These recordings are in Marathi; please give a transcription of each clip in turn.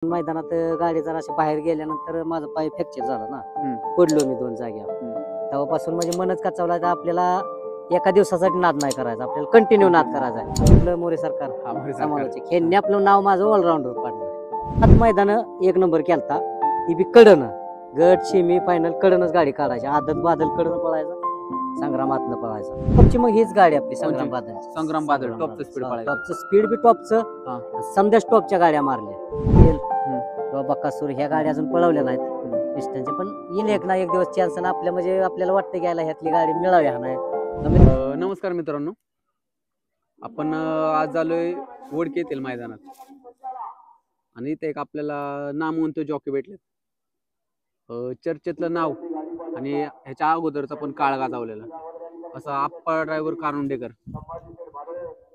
मैदानात गाडी जरा अशी बाहेर गेल्यानंतर माझा पाय फ्रॅक्चर झाला ना, पडलो मी 2 जागेवर. तेव्हापासून म्हणजे मनच कचावला तर आपल्याला एका दिवसासाठी नाद नाही करायचा, आपल्याला कंटिन्यू नाद करायचा. आपलं मोरे सरकार समालोचक यांनी आपलं नाव माझं ऑलराऊंडर पाडलं. 7 मैदान 1 नंबर केलता, ती बी कडनं गट सेमी फायनल कडनच गाडी काढायची. आदत बादल कडनं पळायचा, संग्रामातनं पळायचा. टॉपची मग हीच गाडी आपली संग्राम बादल टॉपचं स्पीड पळायचं. टॉपचं स्पीड बी टॉपचं, समजा टॉपच्या गाड्या मारल्या. बकासूर ह्या गाड्या अजून पळवल्या नाहीत पिस्टनच्या, पण येईल एक ना एक दिवस चान्स ना आपल्या, म्हणजे आपल्याला वाटतं घ्यायला ह्यातली गाडी मिळावी. हा नाही. नमस्कार मित्रांनो, आपण आज आलोय वडके येथील मैदानात आणि इथे एक आपल्याला नामवंत जॉकी भेटले. चर्चेतलं नाव आणि ह्याच्या अगोदरचा पण काळ गाजवलेला असा आप्पा ड्रायव्हर कारुंडेकर,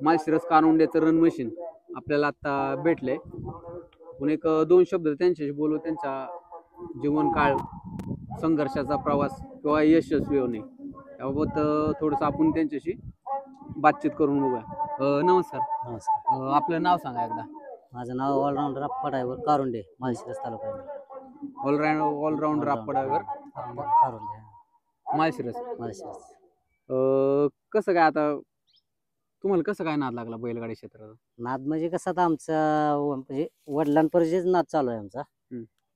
माळशिरस कारुंडेचं रन मशीन आपल्याला आता भेटले. पण एक 2 शब्द त्यांच्याशी बोलू. त्यांचा जीवन काळ, संघर्षाचा प्रवास किंवा यशस्वी होणे याबाबत थोडंसं आपण त्यांच्याशी बातचीत करून बघूया. नमस्कार. आपलं नाव सांगा एकदा. माझं नाव ऑलराऊंडर आप्पा ड्रायव्हर कारुंडे, माळशिरस तालुका. ऑलराऊंडर आप्पा ड्रायव्हर कारुंडे, माळशिरस. कसं काय आता तुम्हाला कसं काय नाद लागला बैलगाडी क्षेत्रात? नाद म्हणजे कसं, आता आमचा म्हणजे वडिलांपर्यंत नाद चालू आहे आमचा.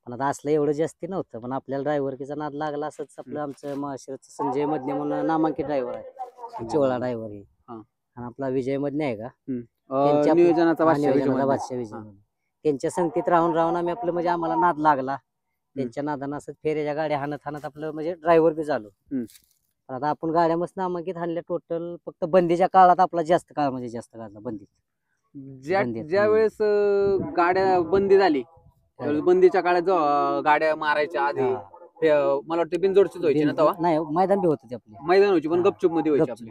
पण आता असलं एवढं जास्ती नव्हतं, पण आपल्याला ड्रायव्हरकीचा नाद लागला. असंच आपलं आमचं माळशिरसचं संजय मधने म्हणून नामांकित ड्रायव्हर आहे, चिवळा ड्रायव्हर ही. आणि आपला विजय मधने आहे का, नियोजनाचा बादशाह विजय. त्यांच्या संगतीत राहून आम्ही आपलं म्हणजे आम्हाला नाद लागला. त्यांच्या नादानं असं फेऱ्याच्या गाड्या हाणत आपलं म्हणजे ड्रायव्हर बी झालो. पण आता आपण गाड्या मस्त नामांकित हाणल्या. टोटल फक्त बंदीच्या काळात आपला जास्त काळ म्हणजे जास्त काढला बंदीत. ज्या वेळेस गाड्या बंदी झाली, बंदीच्या काळात जो गाड्या मारायच्या आधी मला वाटतं बिनजोडचीच व्हायची ना तेव्हा? नाही, मैदान बी होतं आपली. मैदान व्हायची पण गपचूप मध्ये व्हायची आपली.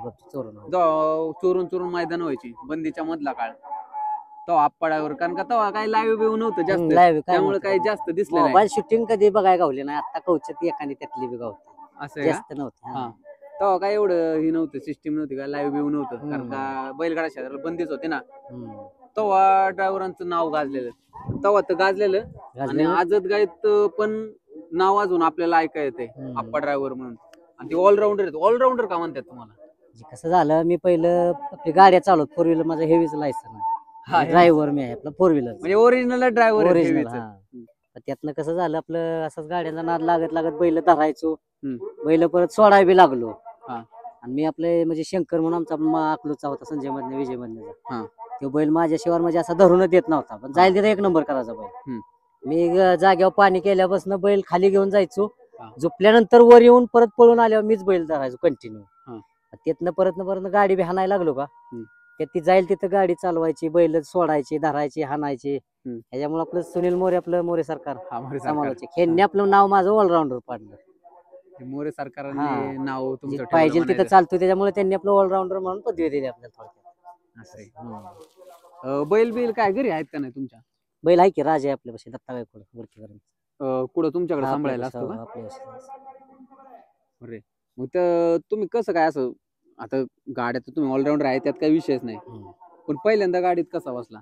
चोरून मैदान व्हायची बंदीच्या मधला काळ. तेव्हा आप्पा ड्रायव्हर, कारण का तेव्हा काही लाईव्ह बिव्ह नव्हतं जास्त, त्यामुळे काही जास्त दिसलं नाही. मोबाईल शूटिंग कधी बघायला गावली नाही. आता कौचत एखादी त्यातली बी गावते, असं जास्त नव्हतं. तेव्हा काय एवढं ही नव्हतं, सिस्टीम नव्हती, काय लाईव्ह बिव्ह नव्हतं. कारण का बैलगाडा क्षेत्राला बंदीच होते ना. तेव्हा ड्रायव्हरांचं नाव गाजलेलं, तेव्हा तर गाजलेलं. आणि आजत गायत पण नाव अजून आपल्याला ऐकाय येते आप्पा ड्रायव्हर म्हणून. आणि ते ऑलराऊंडर का म्हणतात तुम्हाला? कसं झालं, मी पहिलं आपली गाड्या चालवत, 4 व्हीलर माझं हेवीच लायसन आहे. ड्रायव्हर मी आहे आपला 4 व्हीलर, म्हणजे ओरिजिनल ड्रायव्हर. त्यातनं कसं झालं, आपलं असंच गाड्यांचा नाद लागत बैल धरायचो. बैल परत सोडाय बी लागलो. आणि मी आपले म्हणजे शंकर म्हणून आमचा अकलूचा होता, संजय मधने विजय मधने. तो बैल माझ्याशिवाय म्हणजे असा धरूनच देत नव्हता, पण जायला तिथे 1 नंबर करायचा बैल. मी जाग्यावर पाणी केल्यापासून बैल खाली घेऊन जायचो. झोपल्यानंतर वर येऊन परत पळून आल्यावर मीच बैल धरायचो कंटिन्यू. त्यातनं परत गाडी बी हाणायला लागलो का, ती जाईल तिथं गाडी चालवायची, बैल सोडायची, धरायची, हाणायची. ह्याच्यामुळे आपलं सुनील मोरे, आपलं मोरे सरकार समालोचक, यांनी आपलं नाव माझं ऑलराऊंडर पाडलं. मोरे सरकारांनी नाव तुमचं पाहिजे तिथं चालतो, त्याच्यामुळे त्यांनी आपलं ऑलराऊंडर म्हणून पदवी दिली आपल्याला थोडक्यात. बैल बिल काय घरी आहेत का नाही तुमच्या? बैल आहे की, राजा आहे आपल्यापाशी, दत्ता गायकवाड वरती. कुठं तुमच्याकडे सांभाळायला असतो का? अरे मग तुम्ही कसं काय असं, आता गाड्यात तुम्ही ऑलराऊंडर आहे त्यात काही विषयच नाही, पण पहिल्यांदा गाडीत कसा बसला?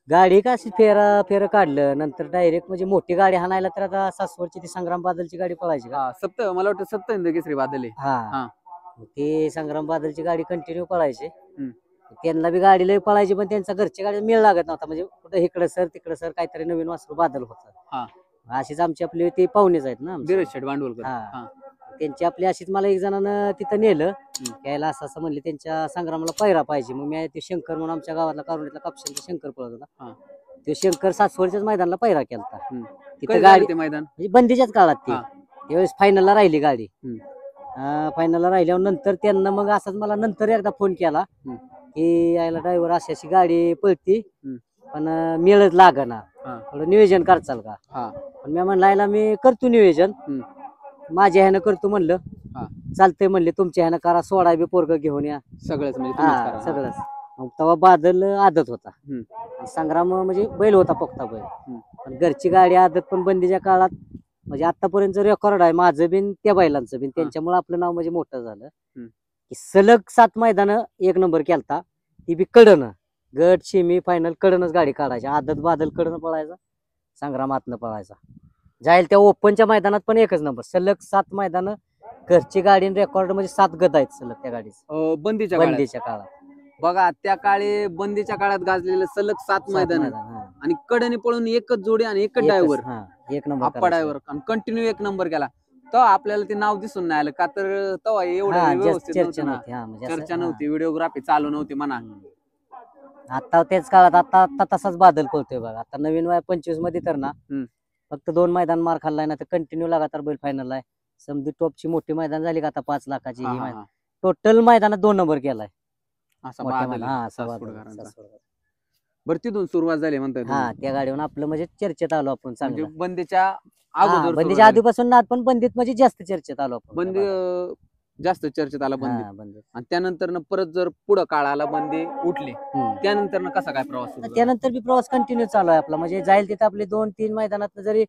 गाडी का अशी फेरं काढलं, नंतर डायरेक्ट म्हणजे मोठी गाडी हाणायला. तर आता सासवडची ती संग्राम बादलची गाडी पळायची का, मला वाटतं सप्तहिंद केसरी बादल आहे. ते संग्राम बादलची गाडी कंटिन्यू पळायची. त्यांना बी गाडी लय पळायची, पण त्यांचा घरच्या गाडी मेळ लागत नव्हता. म्हणजे कुठं इकडं सर तिकडं सर, काहीतरी नवीन वासरू बादल होतं. अशीच आमची आपली ते पाहुणेच आहेत ना, भांडवलकर. त्यांची आपली अशीच मला एक जणांना तिथं नेलं यायला. असं म्हणले त्यांच्या संग्रामाला पैरा पाहिजे. मग मी ते शंकर म्हणून आमच्या गावातला कारुंडीतला कापशांचा शंकर पळत होता, तो शंकर सासवडच्याच मैदानाला पैरा केलता. तिथं गाडी मैदान म्हणजे बंदीच्याच काळात ती त्यावेळेस फायनलला राहिली गाडी. फायनलला राहिल्यावर नंतर त्यांना मग असंच मला नंतर एकदा फोन केला की यायला ड्रायव्हर अशी गाडी पळती, पण मेळच लागणार, थोडं नियोजन करचाल का? पण मी म्हणला मी करतो नियोजन, माझ्या ह्यानं करतो म्हणलं. चालतंय म्हणले, तुमच्या ह्यानं करा, सोडा बी पोरग घेऊन या, सगळंच सगळंच. मग तेव्हा बादल आदत होता, संग्राम म्हणजे बैल होता पक्ता बैल. पण घरची गाडी आदत पण बंदीच्या काळात म्हणजे आतापर्यंत रेकॉर्ड आहे माझं बिन त्या बैलांचं बिन. त्यांच्यामुळे आपलं नाव म्हणजे मोठं झालं. की सलग 7 मैदान 1 नंबर केलता, ती बी कडनं गट सेमी फायनल कडनच गाडी काढायची. आदत बादल कडनं पळायचा, संग्रामातनं पळायचा. जाईल त्या ओपनच्या मैदानात पण एकच नंबर, सलग 7 मैदान घरची गाडी रेकॉर्ड म्हणजे 7 गद आहेत सलग त्या गाडीचं बंदीच्या काळात बंदीच्या काळात. बघा त्या काळी बंदीच्या काळात गाजलेले सलग 7 मैदान हा. आणि कडेने पळून एकच जोडी आणि एकच एकच, ड्रायव्हर हा, एक नंबर आप्पा ड्रायव्हर आणि कंटिन्यू एक नंबर केला. तेव्हा आपल्याला ते नाव दिसून नाही आलं का तर तेव्हा एवढं व्यवस्थित चर्चा नव्हतं ना. नव्हती. हा, म्हणजे असं, चर्चा हा. नव्हती, व्हिडिओग्राफी चालू नव्हती म्हणा. आता तेच काळात आता आता तसाच बादल पळतोय बघा. आता नवीन वय 25 मध्ये तर ना फक्त 2 मैदान मार खाल्लाय ना, तर कंटिन्यू लगातार बैल फायनल आहे. समधी टॉपची मोठी मैदान झाली का आता 5 लाखाची हा, ही हा, मैदान हा. टोटल मैदानात 2 नंबर केलाय. असा मोठ्या बादल मैदान, हा, आहे असा बादल, सासवडकरांचा. सासवड. बरं तिथून सुरुवात झाली म्हणताय हा, तुम्ही. त्या गाडीवर आपलं म्हणजे चर्चेत आलो आपण म्हणजे चांगलं. बंदीच्या हा, अगोदर सुरुवात बंदीच्या झाली. आधीपासून ना पण बंदीत म्हणजे जास्त चर्चेत आलो आपण. बंदी जास्त चर्चेत आला बंदी. हा, बंदीत. आणि त्यानंतर परत जर पुढं काळ आला बंदी उठली त्यानंतर कसा काय प्रवास सुरू झाला? त्यानंतर बी प्रवास कंटिन्यू चालू आहे आपला. म्हणजे जाईल तिथे आपले 2-3 मैदानात जरी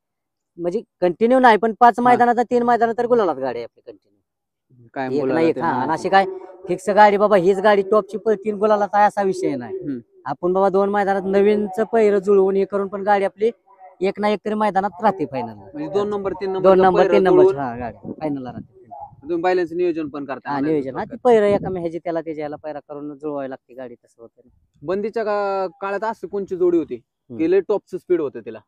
म्हणजे कंटिन्यू नाही पण 5 मैदानात 3 मैदानात तर गुलालात गाडी आपली कंटिन्यू काय एक ना बोलायला एक. ते हा, आणि म्हणायचं. अशी काय फिक्स गाडी बाबा हीच गाडी टॉपची पळतीन गुलालात आहे असा विषय नाही. आपण बाबा 2 मैदानात नवीनच पहिरं जुळवून हे करून पण गाडी आपली एक ना एक तरी मैदानात राहते फायनल. म्हणजे 2 नंबर 3 2 नंबर नंबर 3 नंबर हा गाडी फायनलला राहते. तुम्ही बैलांचं नियोजन पण करता. हा, नियोजन हा, ती पहिरं एका ह्याची त्याला त्याच्या ह्याला पहिरा करून जुळवायला लागते गाडी, तसं होतं. बंदीच्या काळात असं कोणची जोडी होती की लय टॉपचं स्पीड होतं तिला,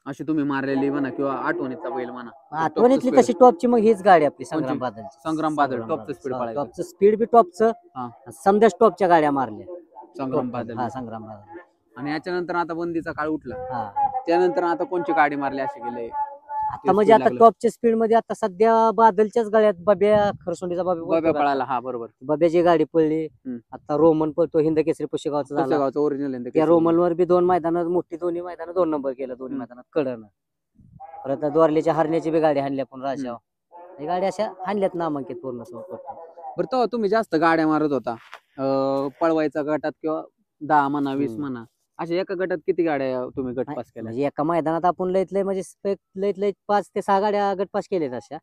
अशी तुम्ही मारलेली म्हणा किंवा आठवणीतला बैल म्हणा? आठवणीतली तशी टॉपची मग हीच गाडी आपली संग्राम बादल. संग्राम बादल टॉपचं स्पीड पळायचं. टॉपचं स्पीड बी टॉपचं, समजा टॉपच्या गाड्या मारल्या संग्राम बादल. हा, संग्राम बादल. आणि याच्यानंतर आता बंदीचा काळ उठला, हा, त्यानंतर आता कोणची गाडी मारली अशी गेले आता म्हणजे आता टॉपच्या स्पीड मध्ये आता सध्या बादलच्याच गाड्यात बब्या खरसुंडीचा बब्या पळाला. हा, बरोबर. बब्याची गाडी पळली. आता रोमन पळतो हिंद केसरी पुशेगावचा झाला. ओरिजिनल त्या रोमन वर बी 2 मैदानात मोठी, दोन्ही मैदानात 2 नंबर केला, दोन्ही मैदानात कडन. परत द्वारलेच्या हरण्याची बी गाडी हाणली आपण राजा. ही गाडी अशा हाणल्यात नामांकित पूर्ण. बरं तेव्हा तुम्ही जास्त गाड्या मारत होता पळवायचा गटात किंवा 10 म्हणा 20 म्हणा, अशा एका गटात किती गाड्या तुम्ही गट पास केल्या? म्हणजे एका मैदानात आपण लयत लय म्हणजे लयत लय 5 ते 6 गाड्या गट पास केल्यात अशा.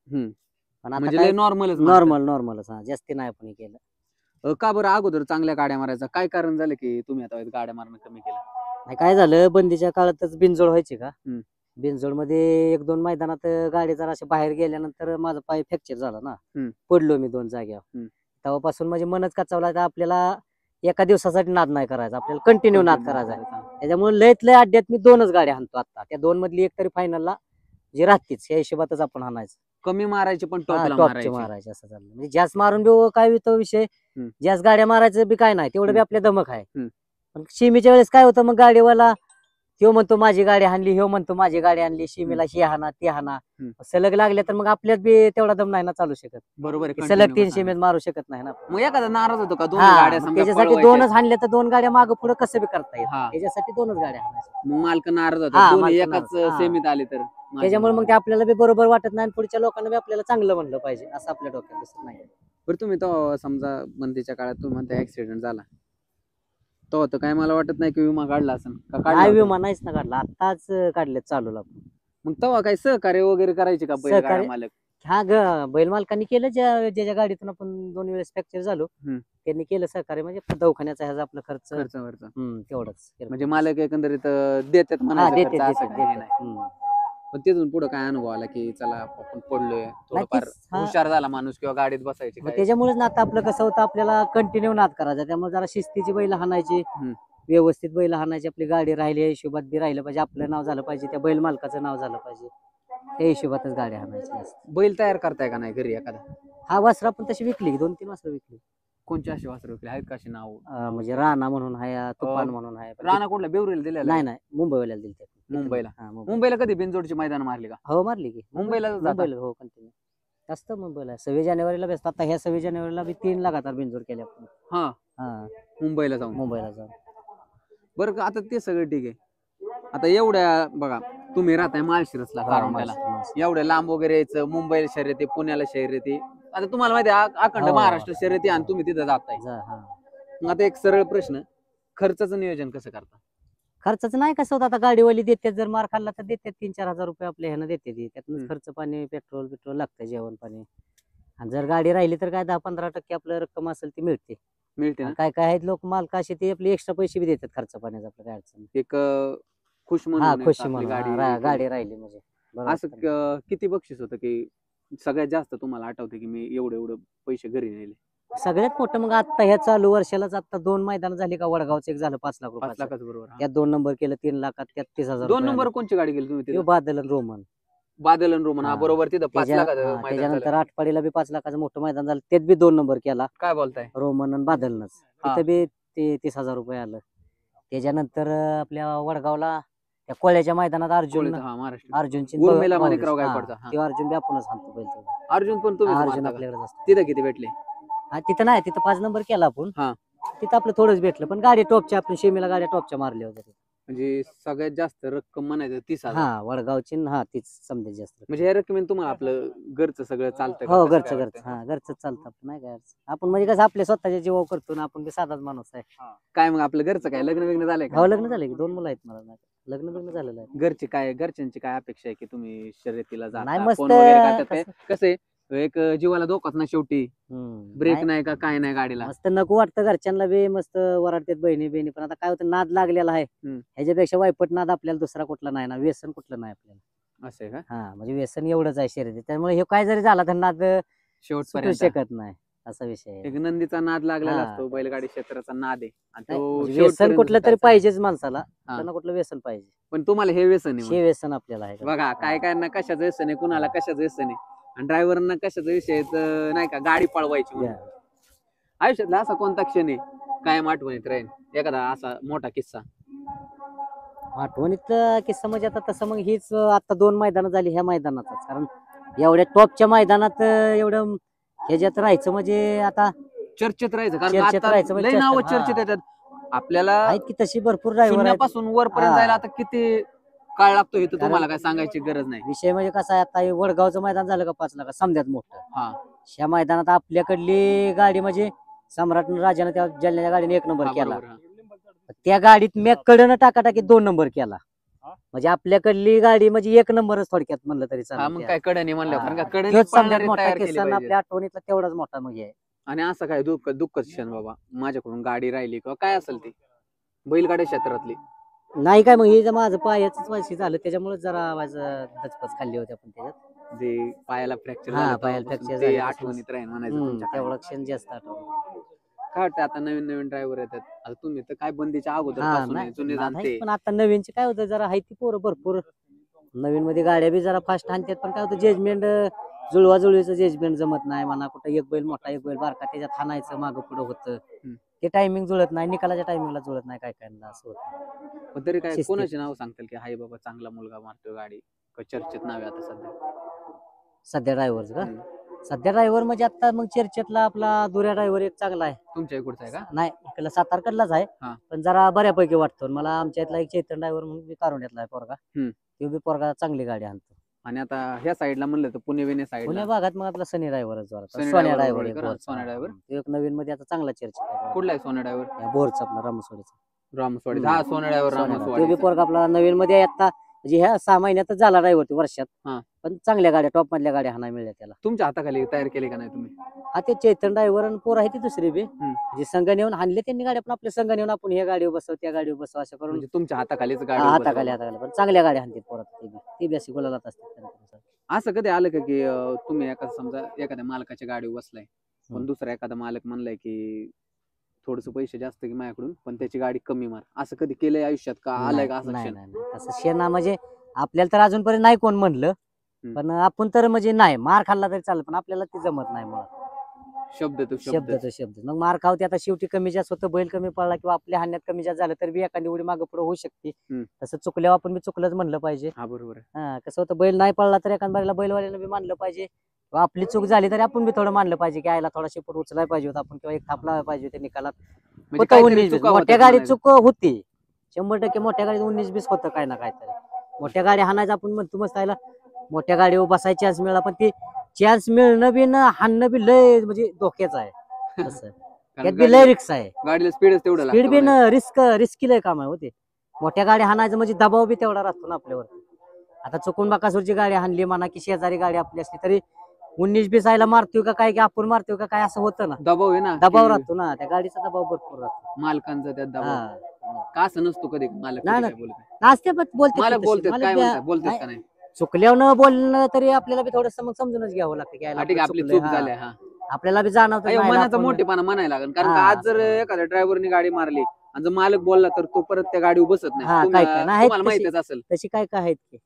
पण म्हणजे नॉर्मलच नॉर्मलच हा, जास्ती नाही आपण केलं. का बरं अगोदर चांगल्या गाड्या मारायचा काय कारण झालं की तुम्ही आता गाड्या मारणं कमी केलं? नाही, काय झालं बंदीच्या काळातच बिनजोड व्हायची का. बिनजोड मध्ये 1-2 मैदानात गाडी जरा अशी बाहेर गेल्यानंतर माझा पाय फ्रॅक्चर झाला ना, पडलो मी 2 जाग्यावर. तेव्हापासून म्हणजे मनच कचावला, आपल्याला एका दिवसासाठी नाद नाही करायचा, आपल्याला कंटिन्यू नाद करायचा. त्याच्यामुळे लयत लय अड्ड्यात मी 2च गाड्या हाणतो आता. त्या 2 मधली एक तरी फायनलला जे राहतीच या हिशोबातच आपण हाणायचं. कमी मारायचे पण टॉपचे मारायचे असं झालं. म्हणजे जास्त मारून बी काय तो विषय, जास्त गाड्या मारायचं बी काय नाही, तेवढं बी आपल्या दमक आहे. पण शिमीच्या वेळेस काय होतं, मग गाडीवाला तो म्हणतो माझी गाडी हाणली, ह्यो म्हणतो माझी गाडी आणली, शिमीला ही हाना ती हाना, सलग लागले तर मग आपल्यात बी तेवढा दम नाही ना चालू शकत. बरोबर, सलग 3 शिमेत मारू शकत नाही ना. मग एखादा नाराज होतो का 2 गाड्या समजा त्याच्यासाठी 2च हाणल्या तर 2 गाड्या मागे पुढे कसं बी करता येईल, त्याच्यासाठी 2च गाड्या हाणायच्या. मग मालक नाराज होता दोन्ही एकाच सेमीत आले तर, त्याच्यामुळे मग ते आपल्याला बी बरोबर वाटत नाही आणि पुढच्या लोकांना बी आपल्याला चांगलं म्हणलं पाहिजे असं आपल्या डोक्यात दिसत नाही. बरं तुम्ही तो समजा बंदीच्या काळात तुम्ही म्हणता ऍक्सिडेंट झाला तो तर काय मला वाटत नाही की विमा काढला असेल का? काय विमा नाहीच ना काढला, आताच काढलेत चालूला. मग तेव्हा काही सहकार्य वगैरे करायचे का बैलगाडा मालक? हा, बैल मालकांनी केलं, ज्याच्या गाडीतून आपण 2 वेळेस फ्रॅक्चर झालो त्यांनी केलं सहकार्य. म्हणजे दवाखान्याचा ह्याचा आपला खर्च तेवढंच. म्हणजे मालक एकंदरीत देतात म्हणायचं. पण तिथून पुढे काय अनुभव आला की चला आपण पडलोय, थोडंफार हुशार झाला माणूस किंवा गाडीत बसायची? त्याच्यामुळेच ना आता आपलं कसं होतं, आपल्याला कंटिन्यू नाद करायचा. त्यामुळे जरा शिस्तीची बैल हाणायची, व्यवस्थित बैल हाणायची. आपली गाडी राहिली हिशोबात बी राहिलं पाहिजे, आपलं नाव झालं पाहिजे, त्या बैल मालकाचं नाव झालं पाहिजे, त्या हिशोबातच गाडी हाणायची. बैल तयार करताय का नाही घरी एखादा? हा, वासरा पण तशी विकली, 2-3 वासरं विकली. कोणची अशी वासरं विकली आहेत का अशी नाव? म्हणजे राणा म्हणून आहे, तुफान म्हणून आहे. राणा कुठला बेवरीला दिलेला? नाही, मुंबईला दिलते. मुंबईला कधी बिनजोडची मैदान मारली का? हो, मारली की मुंबईला. हो, कंटिन्यू जास्त मुंबईला. 26 जानेवारीला बेस्ट. आता ह्या 26 जानेवारीला बी 3 लगातार बिनजोड केल्या आपण. मुंबईला जाऊन. बरं का, आता ते सगळं ठीक आहे. आता एवढ्या बघा तुम्ही राहताय माळशिरसला, कारंजाला, एवढ्या लांब वगैरे यायचं, मुंबईला शर्यती, पुण्याला शर्यती, आता तुम्हाला माहिती आहे अखंड महाराष्ट्र शर्यती आणि तुम्ही तिथं जाताय. आता एक सरळ प्रश्न, खर्चाचं नियोजन कसं करता? खर्चाचं नाही कसं होतं, आता गाडीवाली देतात, जर मार खाल्ला तर देतात 3-4 हजार रुपये आपल्या ह्यानं देते. त्यातून खर्च पाणी, पेट्रोल लागतं, जेवण पाणी. आणि जर गाडी राहिली तर काय 10-15% आपलं रक्कम असेल ती मिळते. काय काय आहेत लोक मालक असे ते आपले एक्स्ट्रा पैसे बी देतात खर्च पाण्याचा, आपल्या काय अडचण. एक खुश हा म्हणून खुशी आपली म्हणून गाडी गाडी राहिली म्हणजे बरं असं वाटतं. किती बक्षीस होतं की सगळ्यात जास्त तुम्हाला आठवते की मी एवढे एवढे पैसे घरी नेले? सगळ्यात मोठं मग आता ह्या चालू वर्षालाच आता 2 मैदान झाली का वडगावचं एक झालं 5 लाख 5 रुपयाचं. लाखाच बरोबर. त्यात 2 नंबर केलं 3 लाखात, त्यात 30,000 2 रुपये नंबर आले. कोणची गाडी गेली तुम्ही ह्यो तिथं? बादल आणि रोमन. बादल आणि रोमन, हा हा. बरोबर, तिथं 5 लाखाचं मैदान त्याच्यानंतर झालं. आटपाडीला बी 5 लाखाचं मोठं मैदान झालं, त्यात बी 2 नंबर केला काय बोलताय? रोमन आणि बादलनच. हा. तिथं बी ते 30,000 रुपये आलं. त्याच्यानंतर आपल्या वडगावला त्या कोळ्याच्या मैदानात अर्जुन हा, महाराष्ट्र अर्जुनची उर्मिला भाऊ- माणिकराव हा, गायकवाडचा, हा. ते अर्जुन बी आपणच हाणतो बैल तो. अर्जुन पण तुम्ही अर्जुन आपल्याकडे असतो. तिथं किती भेटले? हा तिथं नाही, तिथं 5 नंबर केला आपण. हा. तिथं आपलं थोडंच भेटलं, पण गाडी टॉपच्या आपण शेमीला गाड्या टॉपच्या मारल्या होत्या. म्हणजे सगळ्यात जास्त रक्कम म्हणायचं 30,000. हा वडगावची हा तीच समजा जास्त. म्हणजे या रकमेने तुम्हाला आपलं घरचं सगळं चालतं का? हो कसं काय घरचं वाटतं? हा घरचं चालतं आपलं, नाही काय अडचण. आपण म्हणजे कसं आपल्या स्वतःच्या जीवावर करतो ना, आपण बी साधाच माणूस आहे. काय मग आपलं घरचं काय लग्न विग्न झालंय हो का? लग्न झालं की 2 मुलं आहेत मला. लग्न झालेलं आहे. घरच्यांची काय अपेक्षा आहे की तुम्ही शर्यतीला नाही, जाता, मस्त फोन वगैरे करतात काय? कसं- कसं आहे, एक जीवाला धोकाच ना शेवटी. ब्रेक नाही का काय नाही गाडीला. मस्त नको वाटतं घरच्यांना बी, मस्त वराडतात बहिणी पण आता काय होतं, नाद लागलेला आहे. ह्याच्यापेक्षा वायपट नाद आपल्याला दुसरा कुठला नाही ना, व्यसन कुठलं नाही आपल्याला. असं आहे का? हा म्हणजे व्यसन एवढंच आहे शर्यती, त्यामुळे हे काय जरी झाला तर नाद सुटू शेवटपर्यंत शकत नाही, असा विषय आहे. एक नंदीचा नाद लागलेला हा. असतो, बैलगाडी क्षेत्राचा नाद आहे आणि नाही, तो म्हणजे व्यसन शेवटपर्यंत कुठलं तरी सुटायचा. पाहिजेच माणसाला, हा. कुठलं ना कुठलं व्यसन पाहिजे. पण तुम्हाला हे व्यसन आहे हे म्हणजे. व्यसन आपल्याला आहे. बघा काय काय ना कशाचं व्यसन आहे, कुणाला कशाचं व्यसन आहे, आणि ड्रायव्हरना कशाचं विषय आहे, तर नाही का गाडी पळवायची म्हणून. आयुष्यातला असा कोणता क्षण आहे कायम आठवणीत राहील, एखादा असा मोठा किस्सा? आठवणीतला किस्सा म्हणजे आता तसं मग हीच आता 2 मैदानं झाली ह्या मैदानातच, कारण एवढ्या टॉपच्या मैदानात एवढं ह्याच्यात राहायचं म्हणजे आता चर्चेत राहायचं, कारण चर्चेत आता राहायचं म्हणजे लय नावं चर्चेत, चर्चेत हा. येतात आपल्याला. आहेत की तशी भरपूर ड्रायव्हर आहेत. शून्यापासून वरपर्यंत हा. जायला आता किती काळ लागतो हे तर कारण- तुम्हाला काय सांगायची गरज नाही. विषय म्हणजे कसा आहे, आता हे वडगावचं मैदान झालं का 5 लाख समजात मोठं. हा. ह्या मैदानात आपल्याकडली गाडी म्हणजे सम्राट राजाने त्या जालन्याच्या गाडीने 1 नंबर हा, केला. बरोबर, हा. त्या गाडीत मी कडनं टाकाटाकी 2 नंबर केला. म्हणजे आपल्याकडली गाडी म्हणजे 1 नंबरच थोडक्यात म्हणलं तरी हा, चालेल. मग काय कडनी म्हणलं, कारण का कडनी ह्योच समजात पळणारे मोठा तयार केले किस्सा आणि पाहिजेत. आपल्या आठवणीतला तेवढाच मोठा मग हे आहे. आणि असं काय दुःखच क्षण बाबा माझ्याकडून गाडी राहिली किंवा काय असेल ती बैलगाडी क्षेत्रातली? नाही काय मग हे जे माझं पायाच वर्षी झालं, त्याच्यामुळे जरा माझं दचपच खाल्ली होती आपण त्याच्यात. जे पायाला फ्रॅक्चर हा, झालं पायाला तेव्हापासून fracture ते झालं. आठवणीत राहील म्हणायचं तुमच्या काय? तेवढा क्षण जास्त आठवलं. काय वाटतं आता नवीन नवीन ड्रायव्हर येतात, आता तुम्ही तर काय बंदीच्या अगोदर हा, पासून नाही, जुने नाही, जाणते. पण आता नवीनचे काय होतं, जरा हायती पोरं भरपूर नवीन मध्ये गाड्या बी जरा फास्ट आणतात, पण काय होतं जजमेंट जुळवाजुळवीचं जजमेंट जमत नाही म्हणा. कुठं एक बैल मोठा एक बैल बारका त्याच्यात हाणायचं मागं पुढं होतं, ते टायमिंग जुळत नाही, निकालाच्या टायमिंगला जुळत नाही, काय काय असं होतं. पण तरी काय शिस्तीत. कोणाचे नाव सांगतील की हाय बाबा चांगला मुलगा मारतोय गाडी, का चर्चेत नाव आहे आता सध्या? सध्या ड्रायव्हरचं का? हम्म. सध्या ड्रायव्हर म्हणजे आता मग चर्चेतला आपला दुऱ्या ड्रायव्हर एक चांगला आहे. तुमच्या इकडचा आहे का? नाही, इकडला सातारकडलाच आहे, हा. पण जरा बऱ्यापैकी वाटतो मला. आमच्या इथला एक चैतन ड्रायव्हर म्हणून मी कारुंड्यातला आहे पोरगा, तो बी पोरगा चांगली गाडी आणतो. आणि आता ह्या साईडला म्हणलं तर पुणे विने पुणे साईडला भागात मग आपला सनी ड्रायव्हर सनी सोन्या driver ड्रायव्हर ओळखीकर, सोन्या driver. एक नवीन मध्ये आता चांगला चर्चेत आहे. कुठला आहे सोन्या ड्रायव्हर? बोरचा आपला रामसवाडीचा. रामसवाडी. हा, सोन्या ड्रायव्हर तो बी रामसवाडी. पोरगा आपला नवीन मध्ये आहे आता, म्हणजे ह्या 6 महिन्यातच झाला ड्रायव्हर वर्षात. हा. पण चांगल्या गाड्या टॉप मधल्या गाड्या हाना मिळल्या त्याला. तुमच्या हाताखाली तयार केले का नाही तुम्ही? हा, ते चैतन ड्रायव्हर आणि पोर आहे ती दुसरी बी, म्हणजे संघ नेऊन आणले त्यांनी गाड्या, पण आपल्या संघ नेऊन आपण ह्या गाडीवर बसव त्या गाडीवर बसव असं करून म्हणजे तुमच्या हाताखालीच हा, गाडी हाताखाली बसवली. हाताखाली पण चांगल्या गाड्या आणतात पोरात. ते बी अशी गुलालात असतात. असं कधी आलं का की तुम्ही समजा एखाद्या मालकाच्या गाडीवर बसलाय, पण हम्म. दुसरा एखादा मालक म्हणलाय की थोडस पैसे जास्त की माझ्याकडून, पण त्याची गाडी कमी मार, असं कधी केलंय आयुष्यात का? आलंय का असं नाही क्षण? नाही नाही. तसं शेणा म्हणजे आपल्याला तर अजूनपर्यंत नाही कोण म्हणलं, पण आपण तर म्हणजे नाही मार खाल्ला तरी चालेल, पण आपल्याला ते जमत नाही. मग शब्द तो शब्द शब्द. तो शब्द मग मार खावते. आता शेवटी कमी जास्त होतं, बैल कमी पडला किंवा आपल्या हाण्यात कमी जास्त झालं तर बी एखादी उडी मागं पुढे होऊ शकते. तसं चुकल्यावर आपण बी चुकलंच म्हणलं पाहिजे. हा, बरोबर आहे. हा, कसं होतं, बैल नाही पडला तर एखाद्या बारीला बैलवाल्यानं बी मानलं पाहिजे, किंवा आपली चूक झाली तरी आपण बी थोडं मानलं पाहिजे की आयला थोडा शिपूर उचलायला पाहिजे होता आपण, किंवा एक थाप लावायला पाहिजे होते निकालात. म्हणजे होतं काहीतरी 19-20. चुका मोठ्या होतात गाडीत म्हणायचं. चूक होती 100%. मोठ्या गाडीत 19-20 होतं काय ना काय तरी. मोठ्या गाडी हाणायचं आपण म्हणतो मस्त आयला मोठ्या गाडीवर बसायची चान्स मिळाला, पण ती चान्स मिळणं बी ना हाणणं बी लय म्हणजे धोक्याचं आहे. तसं कारण त्यात बी लय रिक्स आहे. गाडीला स्पीडच तेवढं स्पीड बी लागतं. रिस्की लय काम आहे होते. मोठ्या गाडी हाणायचं म्हणजे दबाव बी तेवढा राहतो ना आपल्यावर. आता चुकून बाकासूरची गाडी हाणली म्हणा की शेजारी गाडी आपली असली तरी 19-20 आयला मारतोय का काय की आपण मारतोय का काय असं होतं ना. दबाव आहे ना, दबाव की राहतो ना, त्या गाडीचा दबाव भरपूर राहतो. मालकांचा त्यात दबाव. हा, का असं नसतो कधी मालक नाही, कधी नाही. काय बोलत नाही? नाचते पण बोलते मालक तसे. बोलतात मालक काय बी- म्हणतात बोलतात नाही, का नाही? चुकल्यावर बोलणं तरी आपल्याला बी थोडस मग समजूनच घ्यावं लागतं की याला हा ठीक आहे, आपलं आपली चुकलंय, चूक हा. झाली. हा आपल्याला बी जाणवत अयो, मनाचा मोठेपणा म्हणायला लागेल, कारण का हा, आज जर एखाद्या ड्रायव्हरने गाडी मारली आणि जर मालक बोलला तर तो परत त्या गाडीवर बसत नाही. हा, काय काय नाही तुम्हाला माहितीच असेल. तशी काय काय आहेत की.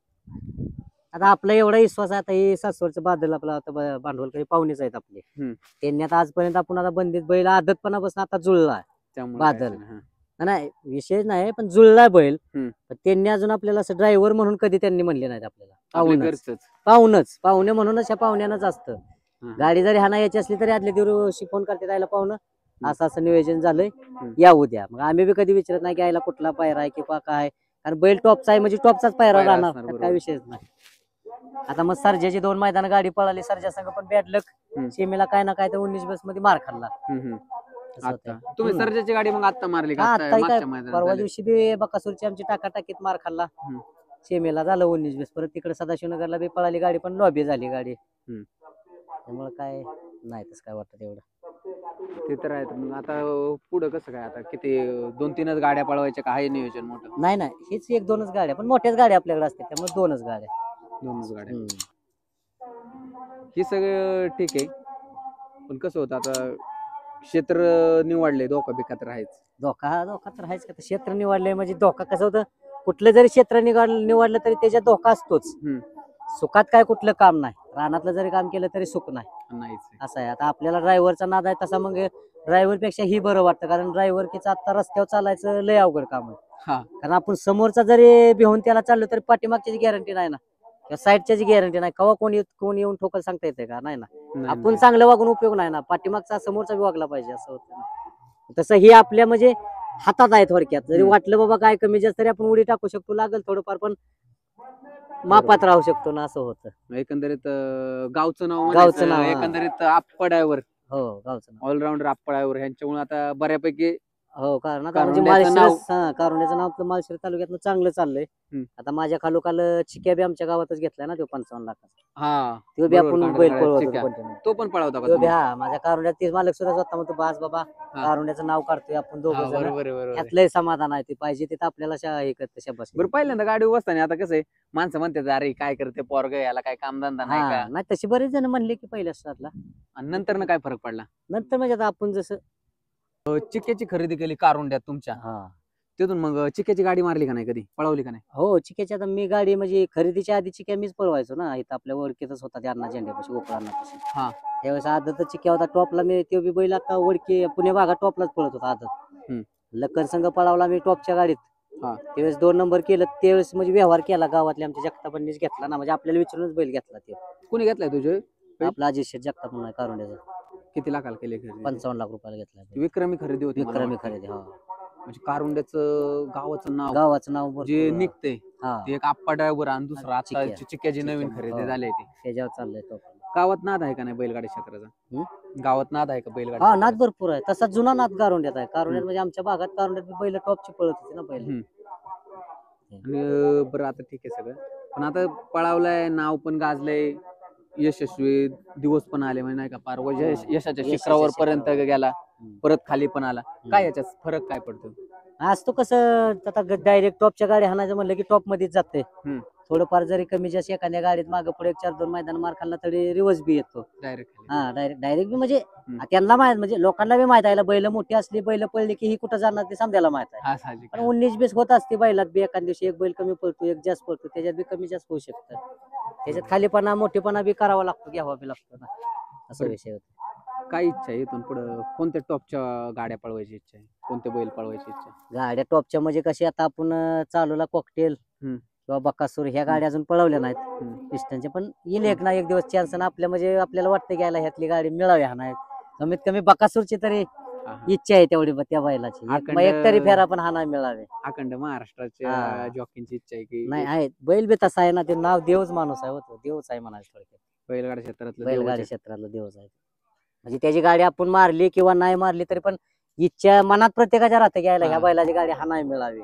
आता आपला एवढा विश्वास आहे, आता हे सासवडचं बादल आपला आता भांडवल काही पाहुणेच आहेत आपले. हम्म. त्यांनी आता आजपर्यंत आपण आता बंदीत बैल आदतपणापासून आता जुळला त्यामुळे बादल. काय नाही, नाही विषय नाही, पण जुळला बैल. हम्म. पण त्यांनी अजून आपल्याला असं ड्रायव्हर म्हणून कधी त्यांनी म्हणले नाहीत आपल्याला. आपल्या पाहुणच घरचंच. पाहुणे म्हणूनच ह्या पाहुण्यानंच असतं. गाडी जरी हाना यायची असली तरी आदल्या दिवशी फोन करते जायला पाहुणं असं असं नियोजन झालंय, या उद्या. मग आम्ही बी कधी विचारत नाही की यायला कुठला पायरा आहे किंवा काय, कारण बैल टॉपचा आहे म्हणजे टॉपचाच पायरा पायरा राहणार, असणार, त्यात बरोबर. काय विषयच नाही. आता मग सर्जाची 2 मैदान गाडी पळाली, सर्जा संघ पण बॅड लक. हम्म. सीमेला काय ना काय तर 19 बस मध्ये मार खाल्ला. असं आता होतंय. तुम्ही हम्म. सर्जाची गाडी मग आता मारली का? हा, आता आता काय मागच्या मैदानात परवा झाली? दिवशी बी बकासूरची आमची टाकाटाकीत मार खाल्ला. हम्म. सीमेला झालं 19 बस. परत तिकडे सदाशिवनगरला बी पळाली गाडी, पण लॉबी झाली गाडी. हम्म. त्यामुळे काय नाही तसं काय वाटत एवढं. ते तर आहे. मग आता पुढं कसं काय, आता किती 2-3च गाड्या पळवायच्या का आहे नियोजन मोठं? नाही नाही, हीच 1-2च गाड्या, पण मोठ्याच गाड्या आपल्याकडे असतात त्यामुळे 2च गाड्या. 2च गाड्या. हम्म. हे सगळं ठीक आहे, पण कसं होतं आता क्षेत्र निवडले, धोका बिका तर आहेच. धोका तर आहेच का. क्षेत्र निवडलंय म्हणजे धोका कसं होतं, कुठलं जरी क्षेत्र निवडलं तरी त्याच्यात धोका असतोच. सुखात काय कुठलं काम नाही, रानातलं जरी काम केलं तरी सुख नाही, नाहीच. असं आहे. आता आपल्याला ड्रायव्हरचा नाद आहे तसा, मग ड्रायव्हर पेक्षा ही बरं वाटतं, कारण ड्रायव्हरकीचं आता रस्त्यावर चालायचं लय अवघड काम आहे. हा, कारण आपण समोरचा जरी भिवून त्याला चाललो तरी पाठीमागची गॅरंटी नाही ना, किंवा साईडची गॅरंटी नाही. कवा कोण येऊन ठोकल सांगता येते का? नाही ना. नाही, आपण नाही. चांगलं वागून उपयोग नाही ना, पाठीमागचा समोरचा बी वागला पाहिजे, असं होतं ना. तसं हे आपल्या म्हणजे हातात आहे थोडक्यात. जरी वाटलं बाबा काय कमी जास्त तरी आपण उडी टाकू शकतो, लागल थोडंफार, पण मापात राहू शकतो ना, असं होतं. एकंदरीत गावचं नाव गावचं म्हणायचं, नाव, हा. एकंदरीत आप्पा ड्रायव्हर, हो, गावचं नाव. ऑलराऊंडर आप्पा ड्रायव्हर ह्यांच्यामुळे आता बऱ्यापैकी हो, कारण आता म्हणजे कारुंड्याचं माळशिरस, कारुंड्याचं नाव आपलं माळशिरस तालुक्यात चांगलं चाललंय. आता माझ्या खालोखाल चिक्या बी आमच्या गावातच घेतलाय ना, तो 55 लाखाचा. हा, तो बी बरोबर, आपण बैल कांडा पळवत चिक्या. होतो continue. तो पण पळवता का तो बी, तुम्ही? हा, माझ्या कारुंड्यात तीच मालक सुद्धा स्वतः म्हणतो, बास बाबा कारुंड्याचं नाव काढतोय आपण हा, दोघं जण, बरोबर आहे, बरोबर आहे. यात लय समाधान आहे. ते पाहिजे तिथं आपल्याला हे करत शाबास. बरं, पहिल्यांदा गाडी बसताना आता कसं आहे, माणसं म्हणतात अरे काय करते पोरग, याला काय कामधंदा नाही हा, का, नाही तशी बरेच जण म्हणले की पहिल्या स्टार्टला. आणि नंतर काय फरक पडला? नंतर म्हणजे आता आपण जसं चिक्क्याची खरेदी केली कारुंड्यात तुमच्या, हा, तिथून मग चिक्क्याची गाडी मारली का नाही, कधी पळवली का नाही? हो, चिक्याची आता मी गाडी म्हणजे खरेदीच्या आधी चिक्या मीच पळवायचो ना, इथं आपल्या ओळखीतच होता त्या अण्णा झेंड्यापाशी, गोकुळांनापाशी. हा, त्यावेळेस आदत चिक्या होता टॉपला. मी तो बी बैल आता ओळखी पुणे भागात टॉपलाच पळत होता आदत. लक्कन संघ पळावला मी टॉपच्या गाडीत. हा, त्यावेळेस 2 नंबर केलं. त्यावेळेस म्हणजे व्यवहार केला गावातल्या आमच्या जगतापांनीच घेतला ना, म्हणजे आपल्याला विचारूनच बैल घेतला. ते कोणी घेतलाय तुझे? आपला अजित शेठ जगताप म्हणून आहे कारुंड्याचा. किती लाखाला केली खरेदी? 55 लाख रुपयाला घेतला. विक्रमी खरेदी होती मला विक्रमी वाटतं. खरेदी, हा. म्हणजे कारुंड्याचं गावाचं नाव गावाचं नाव जे भरपूर, निघते हा, ते एक आप्पा ड्रायव्हर आणि दुसरा आता चिक्या. चिक्क्याची नवीन चिक्या, खरेदी हो. झाली ती. त्याच्यावर चाललंय तो. गावात नाद आहे का नाही बैलगाडी क्षेत्राचा? गावात नाद आहे का बैलगाडी हा, क्षेत्राचा? नाद भरपूर आहे. तसा जुना नाद कारुंड्यात आहे. कारुंड्यात म्हणजे आमच्या भागात कारुंड्यात बैल टॉपची पळत होती ना पहिले. आणि बरं, आता ठीक आहे सगळं, पण आता पळावलंय, नाव पण गाजलंय, यशस्वी दिवस पण आले, म्हणजे नाही का पार यशाच्या शिखरावर पर्यंत गेला, परत खाली पण आला. काय याच्यात फरक काय पडतो? आज तो कसं आता डायरेक्ट टॉपच्या गाडी हाणायचं म्हणलं की टॉप मध्येच जाते. थोडंफार जरी कमी जास्त एखाद्या गाडीत मागे पुढे 1-4-2 मैदान मार खाल्ला तरी रिवर्स बी येतो डायरेक्ट. हा, डायरेक्ट बी म्हणजे त्यांना माहित, म्हणजे लोकांना बी माहित आहे बैल मोठी असली, बैल पळली की ही कुठं जाणार ते समजायला माहित आहे. हा, साहजिक पण आहे. 19 बीस होत असते बैलात बी. एखाद दिवशी एक बैल कमी पळतो, एक जास्त पळतो, त्याच्यात बी कमी जास्त होऊ शकतं. त्याच्यात खालीपणा मोठेपणा बी करावा लागतो, घ्यावा बी लागतो ना, असा विषय होतो. काय इच्छा आहे इथून पुढे? कोणत्या टॉपच्या गाड्या पळवायची इच्छा आहे? कोणते बैल पळवायची इच्छा आहे? गाड्या टॉपच्या म्हणजे कशी, आता आपण चालूला कॉकटेल किंवा बकासूर ह्या गाड्या अजून पळवल्या नाहीत पिस्टनच्या, पण येईल एक ना एक दिवस चान्स ना आपल्या, म्हणजे आपल्याला वाटतं घ्यायला ह्यातली गाडी मिळावी. हा, नाही कमीत कमी बकासूरची तरी इच्छा आहे तेवढी त्या बैलाची. एक तरी फेरा पण हा नाही मिळावे. अखंड महाराष्ट्राच्या जॉकींची इच्छा आहे की नाही आहे. बैल बी तसा आहे ना, ते नाव देवच माणूस आहे, होतो देवच आहे म्हणायचं थोडक्यात. बैलगाडी क्षेत्रातलं बैलगाडी क्षेत्रातलं देवच आहे. म्हणजे त्याची गाडी आपण मारली किंवा नाही मारली तरी पण इच्छा मनात प्रत्येकाच्या राहते घ्यायला ह्या बैलाची गाडी हा नाही मिळावी,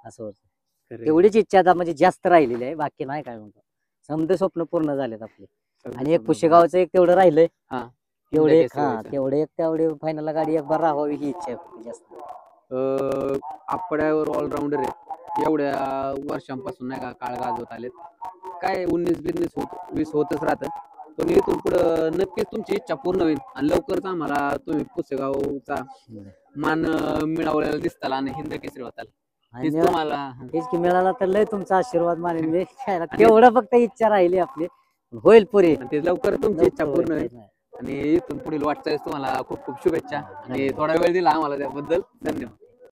असं होतं. तेवढीच इच्छा आता म्हणजे जास्त राहिलेली आहे, बाकी नाही काय म्हणतो. समजे स्वप्न पूर्ण झालेत आपले. आणि एक पुशेगावचं एक तेवढं राहिलंय, तेवढे एक तेवढे फायनल गाडी एक बार राहावी ही इच्छा आहे जास्त. आपड्यावर ऑलराऊंडर आहे, एवढ्या वर्षांपासून नाही का काळ गाजवत आलेत. काय 19-20 होतच राहतं, पण इथून पुढं नक्कीच तुमची इच्छा पूर्ण होईल आणि लवकरच आम्हाला तुम्ही पुसेगावचा मान मिळवलेला दिसताल आणि हिंद केसरी होताल. आणि हेच तुम्हाला तेच की मिळाला तर लय तुमचा आशीर्वाद मानेन मी. तेवढं फक्त इच्छा राहिली आपली, होईल पुरी. ते लवकर तुमची इच्छा पूर्ण होईल आणि इथून पुढील वाटचालीस तुम्हाला खूप खूप शुभेच्छा आणि थोडा वेळ दिला आम्हाला त्याबद्दल धन्यवाद.